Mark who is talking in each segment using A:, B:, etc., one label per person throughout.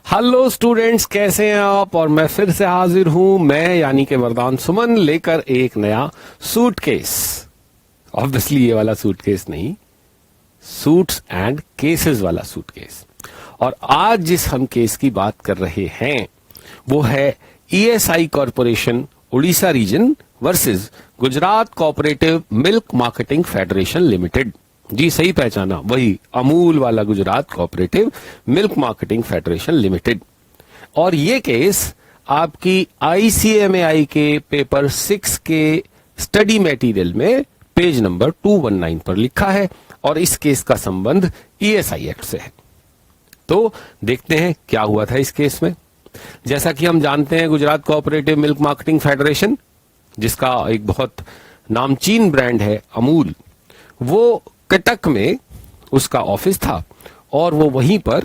A: Hello students, कैसे हैं आप। और मैं फिर से हाजिर हूं, मैं यानी कि वरदान सुमन, लेकर एक नया सूटकेस। ऑब्वियसली ये वाला सूटकेस नहीं, सूट्स एंड केसेस वाला सूटकेस। और आज जिस हम केस की बात कर रहे हैं वो है ESI corporation Orissa region versus Gujarat cooperative milk marketing federation limited. जी सही पहचाना, वही अमूल वाला Gujarat cooperative milk marketing federation limited. और ये केस आपकी आईसीएमएआई के पेपर 6 के स्टडी मटेरियल में पेज नंबर 219 पर लिखा है और इस केस का संबंध ईएसआई एक्ट से है। तो देखते हैं क्या हुआ था इस केस में। जैसा कि हम जानते हैं, Gujarat cooperative milk marketing federation, जिसका एक बहुत नामचीन ब्रांड है अमूल, वो कटक में उसका ऑफिस था और वो वहीं पर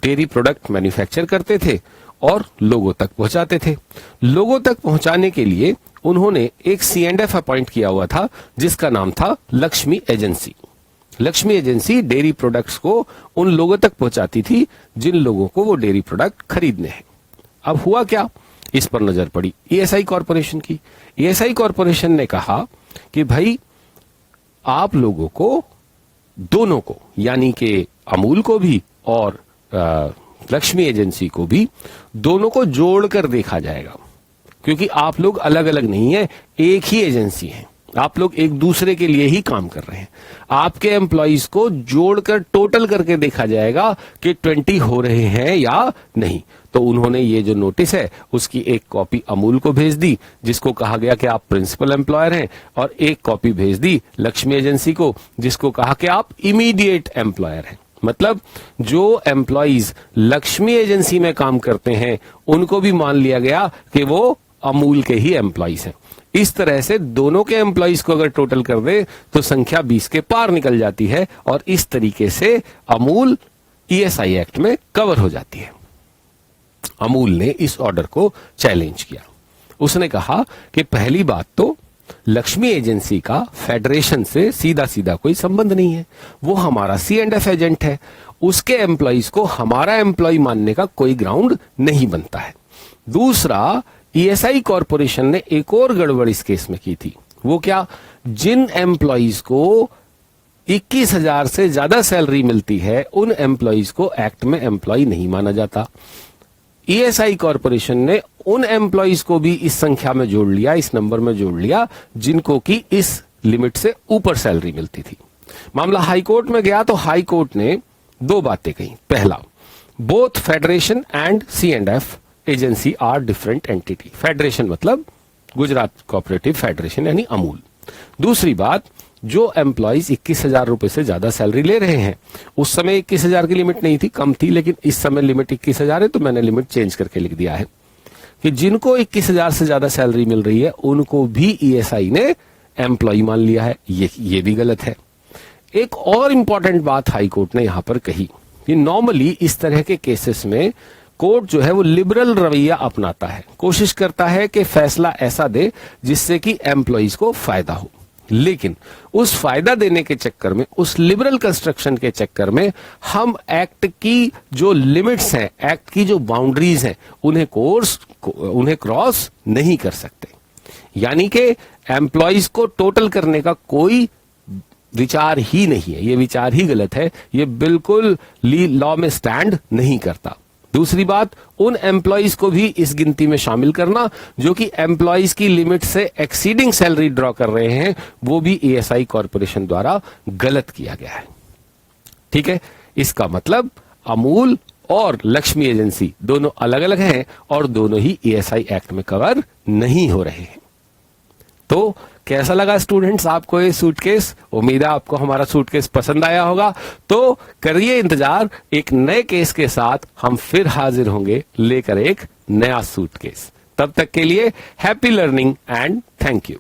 A: डेयरी प्रोडक्ट मैन्युफैक्चर करते थे और लोगों तक पहुंचाते थे। लोगों तक पहुंचाने के लिए उन्होंने एक C&F अपॉइंट किया हुआ था जिसका नाम था Lakshmi agency. Lakshmi agency dairy products को उन लोगों तक पहुंचाती थी जिन लोगों को वो डेयरी प्रोडक्ट खरीदने हैं। अब हुआ क्या, इस पर नजर पड़ी ईएसआई कॉरपोरेशन की। ईएसआई कॉरपोरेशन ने कहा कि भाई आप लोगों को, दोनों को, यानी कि अमूल को भी और लक्ष्मी एजेंसी को भी, दोनों को जोड़कर देखा जाएगा, क्योंकि आप लोग अलग अलग नहीं है, एक ही एजेंसी है। आप लोग एक दूसरे के लिए ही काम कर रहे हैं। आपके एम्प्लॉइज को जोड़कर टोटल करके देखा जाएगा कि 20 हो रहे हैं या नहीं। तो उन्होंने ये जो नोटिस है उसकी एक कॉपी अमूल को भेज दी, जिसको कहा गया कि आप प्रिंसिपल एम्प्लॉयर हैं, और एक कॉपी भेज दी लक्ष्मी एजेंसी को, जिसको कहा कि आप इमीडिएट एम्प्लॉयर हैं। मतलब जो एम्प्लॉइज लक्ष्मी एजेंसी में काम करते हैं उनको भी मान लिया गया कि वो अमूल के ही एम्प्लॉइज हैं। इस तरह से दोनों के एम्प्लॉइज को अगर टोटल कर दे तो संख्या 20 के पार निकल जाती है और इस तरीके से अमूल ईएसआई एक्ट में कवर हो जाती है। अमूल ने इस ऑर्डर को चैलेंज किया। उसने कहा कि पहली बात तो लक्ष्मी एजेंसी का फेडरेशन से सीधा सीधा कोई संबंध नहीं है, वो हमारा C&F एजेंट है, उसके एम्प्लॉइज को हमारा एम्प्लॉय मानने का कोई ग्राउंड नहीं बनता है। दूसरा, ईएसआई कॉरपोरेशन ने एक और गड़बड़ इस केस में की थी। वो क्या, जिन एम्प्लॉइज को 21,000 से ज्यादा सैलरी मिलती है उन एम्प्लॉइज को एक्ट में एम्प्लॉय नहीं माना जाता। ईएसआई कॉरपोरेशन ने उन एम्प्लॉइज को भी इस संख्या में जोड़ लिया, इस नंबर में जोड़ लिया, जिनको की इस लिमिट से ऊपर सैलरी मिलती थी। मामला हाई कोर्ट में गया तो हाई कोर्ट ने दो बातें कही। पहला, both federation and C&F agency are different entity. Federation मतलब गुजरात कोऑपरेटिव फेडरेशन यानी अमूल। दूसरी बात, जो एम्प्लॉइज 21,000 रुपए से ज्यादा सैलरी ले रहे हैं, उस समय 21,000 की लिमिट नहीं थी, कम थी, लेकिन इस समय लिमिट 21,000 है, तो मैंने लिमिट चेंज करके लिख दिया है कि जिनको 21,000 से ज्यादा सैलरी मिल रही है उनको भी ईएसआई ने एम्प्लॉय मान लिया है। ये भी गलत है। एक और इंपॉर्टेंट बात हाई कोर्ट ने यहां पर कही कि नॉर्मली इस तरह के केसेस में कोर्ट जो है वो लिबरल रवैया अपनाता है, कोशिश करता है कि फैसला ऐसा दे जिससे कि एम्प्लॉइज को फायदा हो। लेकिन उस फायदा देने के चक्कर में, उस लिबरल कंस्ट्रक्शन के चक्कर में, हम एक्ट की जो लिमिट्स हैं, एक्ट की जो बाउंड्रीज हैं, उन्हें क्रॉस नहीं कर सकते। यानी कि एम्प्लॉइज को टोटल करने का कोई विचार ही नहीं है, ये विचार ही गलत है, ये बिल्कुल लॉ में स्टैंड नहीं करता। दूसरी बात, उन एम्प्लॉइज को भी इस गिनती में शामिल करना जो कि एम्प्लॉइज की लिमिट से एक्सीडिंग सैलरी ड्रॉ कर रहे हैं, वो भी ईएसआई कॉरपोरेशन द्वारा गलत किया गया है। ठीक है, इसका मतलब अमूल और लक्ष्मी एजेंसी दोनों अलग अलग हैं और दोनों ही ईएसआई एक्ट में कवर नहीं हो रहे हैं। तो कैसा लगा स्टूडेंट्स आपको ये सूटकेस? उम्मीद है आपको हमारा सूटकेस पसंद आया होगा। तो करिए इंतजार, एक नए केस के साथ हम फिर हाजिर होंगे लेकर एक नया सूटकेस। तब तक के लिए happy learning and thank you.